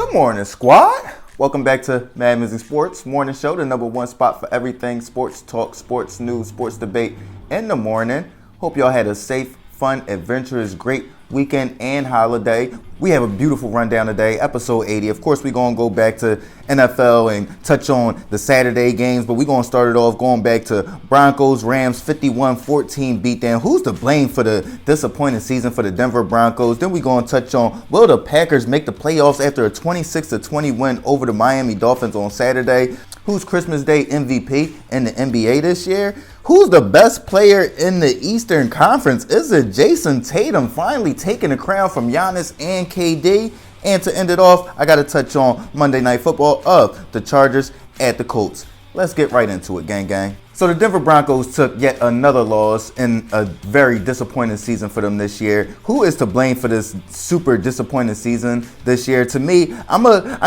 Good morning, squad. Welcome back to MadMizzy Sports Morning Show, the number one spot for everything sports talk, sports news, sports debate in the morning. Hope y'all had a safe, fun, adventurous, great weekend and holiday. We have a beautiful rundown today, episode 80. Of course, we're going to go back to NFL and touch on the Saturday games, but we're going to start it off going back to Broncos, Rams, 51-14 beatdown. Who's to blame for the disappointing season for the Denver Broncos? Then we're going to touch on, will the Packers make the playoffs after a 26-20 win over the Miami Dolphins on Saturday? Who's Christmas Day MVP in the NBA this year? Who's the best player in the Eastern Conference? Is it Jayson Tatum finally taking the crown from Giannis and KD? And to end it off, I got to touch on Monday Night Football of the Chargers at the Colts. Let's get right into it, gang gang. So the Denver Broncos took yet another loss in a very disappointing season for them this year. Who is to blame for this super disappointing season this year? To me, I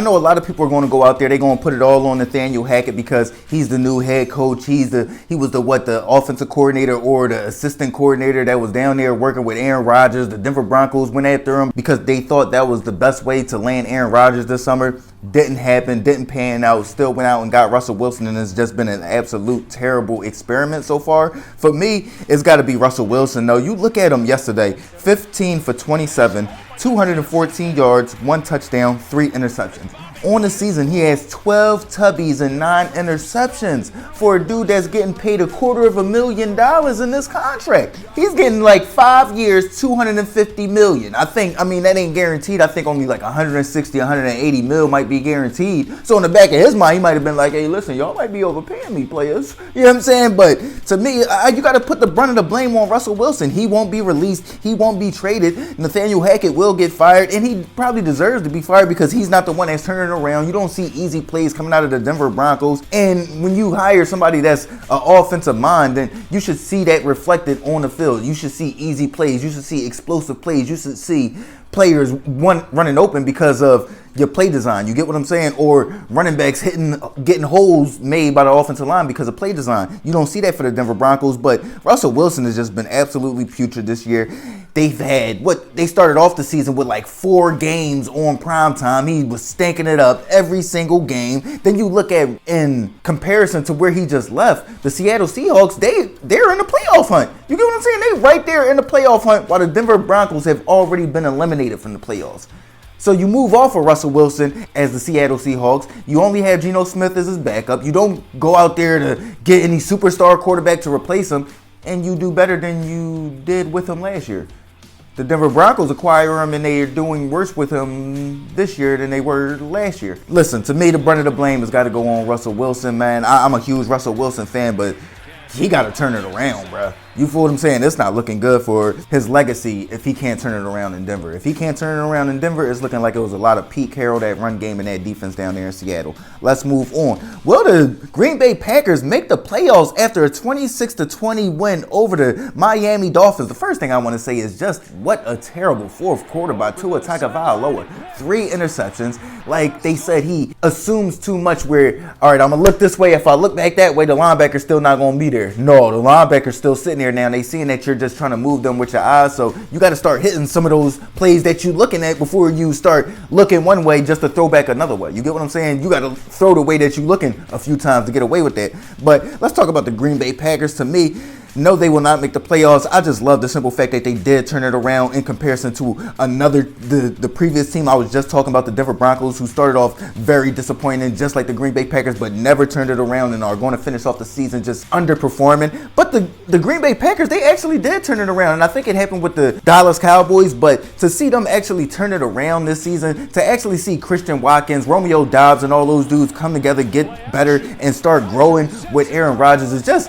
know a lot of people are going to go out there. They're going to put it all on Nathaniel Hackett because he's the new head coach. He was the offensive coordinator or the assistant coordinator that was down there working with Aaron Rodgers. The Denver Broncos went after him because they thought that was the best way to land Aaron Rodgers this summer. Didn't happen, didn't pan out, still went out and got Russell Wilson, and it's just been an absolute terrible experiment so far. For me, it's got to be Russell Wilson, though. You look at him yesterday, 15 for 27, 214 yards, 1 touchdown, 3 interceptions. On the season, he has 12 tubbies and 9 interceptions for a dude that's getting paid $250,000 in this contract. He's getting like 5 years, $250 million. That ain't guaranteed. I think only like 160, 180 mil might be guaranteed. So in the back of his mind, he might have been like, hey, listen, y'all might be overpaying me, players. You know what I'm saying? But to me, you got to put the brunt of the blame on Russell Wilson. He won't be released. He won't be traded. Nathaniel Hackett will get fired, and he probably deserves to be fired because he's not the one that's turning around. You don't see easy plays coming out of the Denver Broncos. And when you hire somebody that's an offensive mind, then you should see that reflected on the field. You should see easy plays. You should see explosive plays. You should see players running open because of your play design. You get what I'm saying? Or running backs getting holes made by the offensive line because of play design. You don't see that for the Denver Broncos, but Russell Wilson has just been absolutely putrid this year. They started off the season with like 4 games on primetime. He was stinking it up every single game. Then you look at, in comparison to where he just left, the Seattle Seahawks, they're in the playoff hunt. You get what I'm saying? They right there in the playoff hunt while the Denver Broncos have already been eliminated from the playoffs. So you move off of Russell Wilson as the Seattle Seahawks. You only have Geno Smith as his backup. You don't go out there to get any superstar quarterback to replace him, and you do better than you did with him last year. The Denver Broncos acquire him, and they are doing worse with him this year than they were last year. Listen, to me, the brunt of the blame has got to go on Russell Wilson, man. I'm a huge Russell Wilson fan, but he got to turn it around, bruh. You feel what I'm saying? It's not looking good for his legacy if he can't turn it around in Denver. If he can't turn it around in Denver, it's looking like it was a lot of Pete Carroll, that run game and that defense down there in Seattle. Let's move on. Will the Green Bay Packers make the playoffs after a 26-20 win over the Miami Dolphins? The first thing I want to say is just what a terrible fourth quarter by Tua Tagovailoa. 3 interceptions. Like they said, he assumes too much where, all right, I'm going to look this way. If I look back that way, the linebacker's still not going to be there. No, the linebacker's still sitting there now. They seeing that you're just trying to move them with your eyes, so you got to start hitting some of those plays that you're looking at before you start looking one way just to throw back another way. You get what I'm saying? You got to throw the way that you're looking a few times to get away with that. But let's talk about the Green Bay Packers. To me, no, they will not make the playoffs. I just love the simple fact that they did turn it around in comparison to the previous team I was just talking about, the Denver Broncos, who started off very disappointing, just like the Green Bay Packers, but never turned it around and are going to finish off the season just underperforming. But the Green Bay Packers, they actually did turn it around, and I think it happened with the Dallas Cowboys, but to see them actually turn it around this season, to actually see Christian Watkins, Romeo Doubs, and all those dudes come together, get better, and start growing with Aaron Rodgers is just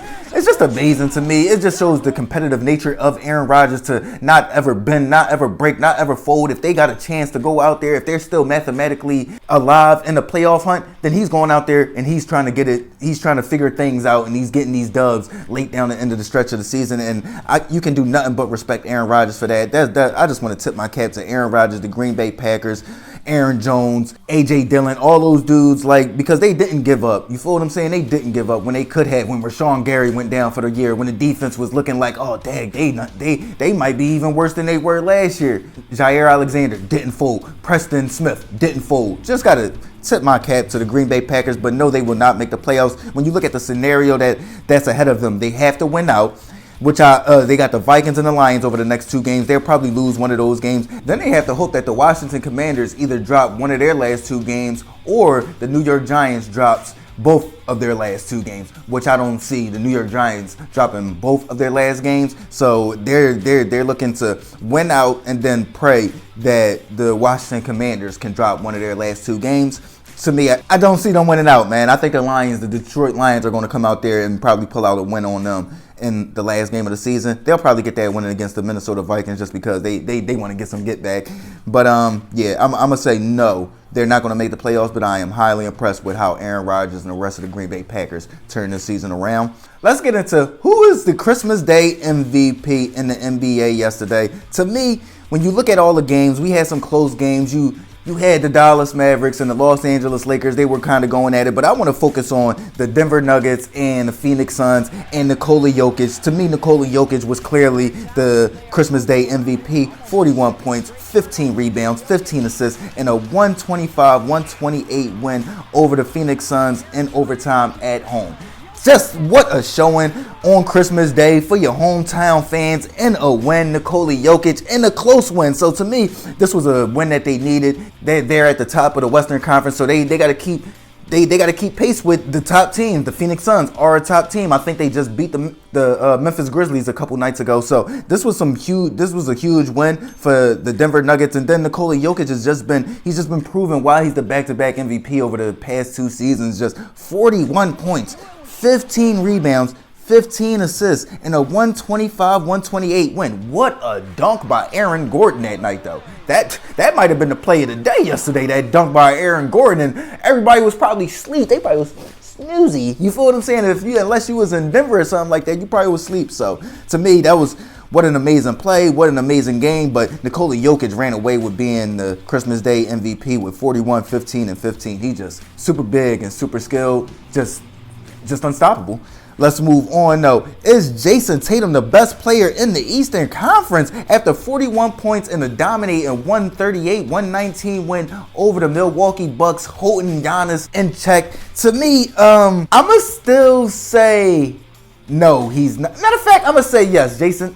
amazing to me. It just shows the competitive nature of Aaron Rodgers to not ever bend, not ever break, not ever fold. If they got a chance to go out there, if they're still mathematically alive in the playoff hunt, then he's going out there and he's trying to get it. He's trying to figure things out, and he's getting these dubs late down the end of the stretch of the season. And you can do nothing but respect Aaron Rodgers for that. I just want to tip my cap to Aaron Rodgers, the Green Bay Packers, Aaron Jones, A.J. Dillon, all those dudes, like, because they didn't give up. You feel what I'm saying? They didn't give up when they could have, when Rashawn Gary went down for the year, when the defense was looking like, oh, dang, they might be even worse than they were last year. Jair Alexander didn't fold. Preston Smith didn't fold. Just got to tip my cap to the Green Bay Packers, but no, they will not make the playoffs. When you look at the scenario that's ahead of them, they have to win out, which they got the Vikings and the Lions over the next 2 games. They'll probably lose one of those games. Then they have to hope that the Washington Commanders either drop one of their last 2 games or the New York Giants drops both of their last 2 games, which I don't see the New York Giants dropping both of their last games. So they're looking to win out and then pray that the Washington Commanders can drop one of their last 2 games. To me, I don't see them winning out, man. I think the Detroit Lions are going to come out there and probably pull out a win on them in the last game of the season. They'll probably get that win against the Minnesota Vikings just because they want to get some get back. But yeah, I'm going to say no. They're not going to make the playoffs, but I am highly impressed with how Aaron Rodgers and the rest of the Green Bay Packers turned this season around. Let's get into who is the Christmas Day MVP in the NBA yesterday. To me, when you look at all the games, we had some close games. You had the Dallas Mavericks and the Los Angeles Lakers. They were kind of going at it, but I want to focus on the Denver Nuggets and the Phoenix Suns and Nikola Jokic. To me, Nikola Jokic was clearly the Christmas Day MVP. 41 points, 15 rebounds, 15 assists, and a 125-128 win over the Phoenix Suns in overtime at home. Just what a showing on Christmas Day for your hometown fans in a win. Nikola Jokic in a close win. So to me, this was a win that they needed. They're at the top of the Western Conference, so they got to keep pace with the top teams. The Phoenix Suns are a top team. I think they just beat the Memphis Grizzlies a couple nights ago. So this was a huge win for the Denver Nuggets. And then Nikola Jokic he's just been proving why he's the back-to-back MVP over the past 2 seasons. Just 41 points. 15 rebounds, 15 assists, and a 125-128 win. What a dunk by Aaron Gordon that night, though. That might have been the play of the day yesterday, that dunk by Aaron Gordon. And everybody was probably asleep. They probably was snoozy. You feel what I'm saying? Unless you was in Denver or something like that, you probably was asleep. So, to me, that was what an amazing play, what an amazing game. But Nikola Jokic ran away with being the Christmas Day MVP with 41, 15, and 15. He just super big and super skilled, just unstoppable. Let's move on, though. Is Jayson Tatum the best player in the Eastern Conference after 41 points in a dominating 138-119 win over the Milwaukee Bucks, holding Giannis in check? To me, I'ma still say no, he's not. Matter of fact, I'ma say yes, Jason.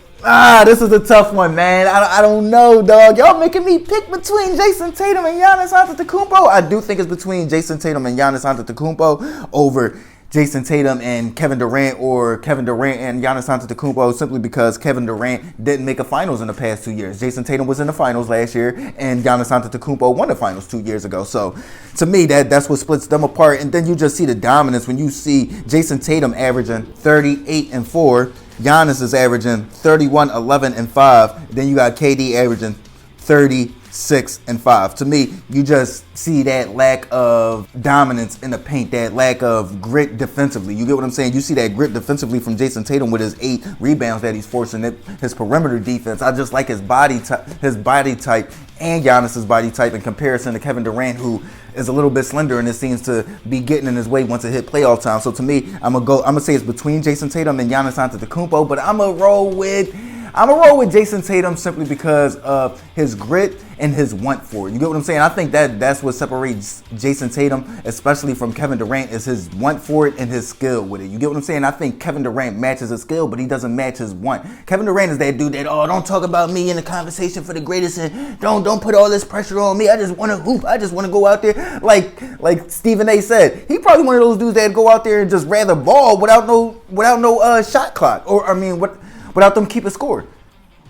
This is a tough one, man. I don't know, dog. Y'all making me pick between Jayson Tatum and Giannis Antetokounmpo. I do think it's between Jayson Tatum and Giannis Antetokounmpo over Jayson Tatum and Kevin Durant, or Kevin Durant and Giannis Antetokounmpo, simply because Kevin Durant didn't make a finals in the past 2 years. Jayson Tatum was in the finals last year, and Giannis Antetokounmpo won the finals 2 years ago. So, to me, that's what splits them apart. And then you just see the dominance when you see Jayson Tatum averaging 38 and 4, Giannis is averaging 31, 11, and 5. Then you got KD averaging 36 and 5. To me, you just see that lack of dominance in the paint, that lack of grit defensively. You get what I'm saying? You see that grit defensively from Jayson Tatum with his 8 rebounds that he's forcing. His perimeter defense. I just like his body type and Giannis's body type in comparison to Kevin Durant, who is a little bit slender and it seems to be getting in his way once it hit playoff time. So to me, I'm gonna say it's between Jayson Tatum and Giannis Antetokounmpo, but I'm gonna roll with Jayson Tatum simply because of his grit and his want for it. You get what I'm saying? I think that's what separates Jayson Tatum, especially from Kevin Durant, is his want for it and his skill with it. You get what I'm saying? I think Kevin Durant matches his skill, but he doesn't match his want. Kevin Durant is that dude that, don't talk about me in the conversation for the greatest, and don't put all this pressure on me. I just want to hoop. I just want to go out there. Like Stephen A said, he probably one of those dudes that go out there and just rather ball without no shot clock, without them keeping score.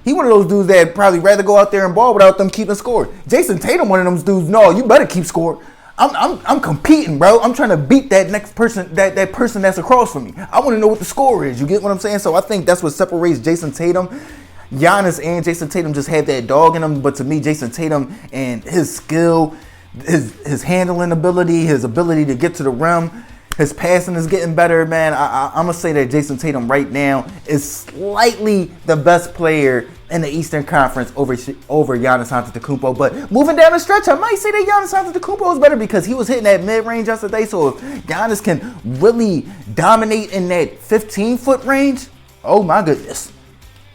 He one of those dudes that probably rather go out there and ball without them keeping score. Jayson Tatum, one of those dudes, no, you better keep score. I'm competing, bro. I'm trying to beat that next person, that person that's across from me. I want to know what the score is. You get what I'm saying? So I think that's what separates Jayson Tatum. Giannis and Jayson Tatum just have that dog in them, but to me, Jayson Tatum and his skill, his handling ability, his ability to get to the rim, his passing is getting better, man. I'm going to say that Jayson Tatum right now is slightly the best player in the Eastern Conference over Giannis Antetokounmpo. But moving down the stretch, I might say that Giannis Antetokounmpo is better because he was hitting that mid-range yesterday. So if Giannis can really dominate in that 15-foot range, oh my goodness.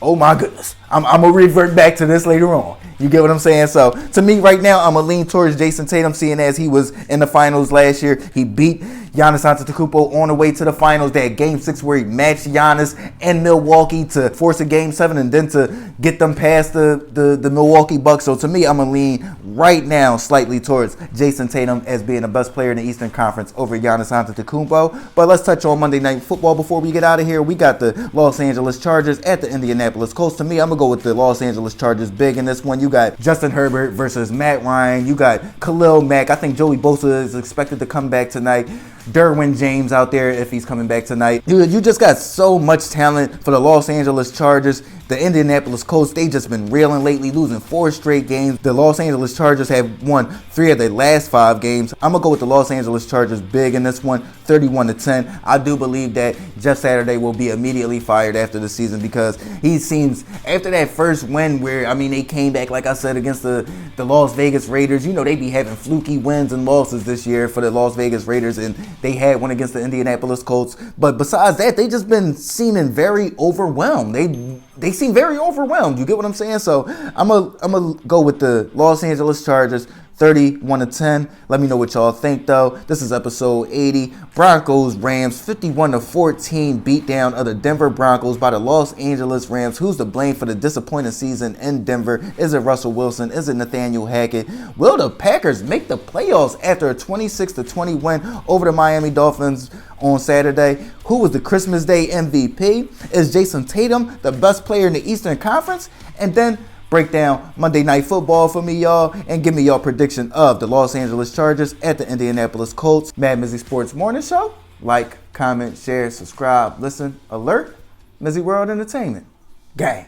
Oh my goodness. I'm going to revert back to this later on. You get what I'm saying? So to me right now, I'm going to lean towards Jayson Tatum, seeing as he was in the finals last year. He beat Giannis Antetokounmpo on the way to the finals. That game 6 where he matched Giannis and Milwaukee to force a game 7 and then to get them past the Milwaukee Bucks. So to me, I'm going to lean right now slightly towards Jayson Tatum as being the best player in the Eastern Conference over Giannis Antetokounmpo. But let's touch on Monday Night Football before we get out of here. We got the Los Angeles Chargers at the Indianapolis Colts. To me, I'm going to go with the Los Angeles Chargers big in this one. You got Justin Herbert versus Matt Ryan. You got Khalil Mack. I think Joey Bosa is expected to come back tonight. Derwin James out there if he's coming back tonight. You just got so much talent for the Los Angeles Chargers. The Indianapolis Colts, they just been reeling lately, losing 4 straight games. The Los Angeles Chargers have won 3 of their last 5 games. I'm going to go with the Los Angeles Chargers big in this one, 31-10. I do believe that Jeff Saturday will be immediately fired after the season because he seems, after that first win where, I mean, they came back, like I said, against the Las Vegas Raiders. You know, they be having fluky wins and losses this year for the Las Vegas Raiders, and they had one against the Indianapolis Colts. But besides that, they just been seeming very overwhelmed. They seem very overwhelmed. You get what I'm saying? So I'm gonna go with the Los Angeles Chargers, 31-10. Let me know what y'all think, though. This is episode 80. Broncos Rams 51-14 beatdown of the Denver Broncos by the Los Angeles Rams. Who's to blame for the disappointing season in Denver? Is it Russell Wilson? Is it Nathaniel Hackett? Will the Packers make the playoffs after a 26-20 win over the Miami Dolphins on Saturday? Who was the Christmas Day MVP? Is Jayson Tatum the best player in the Eastern Conference? And then break down Monday Night Football for me, y'all, and give me your prediction of the Los Angeles Chargers at the Indianapolis Colts. MadMizzy Sports Morning Show. Like, comment, share, subscribe, listen, alert. MizzyWorld Entertainment. Gang.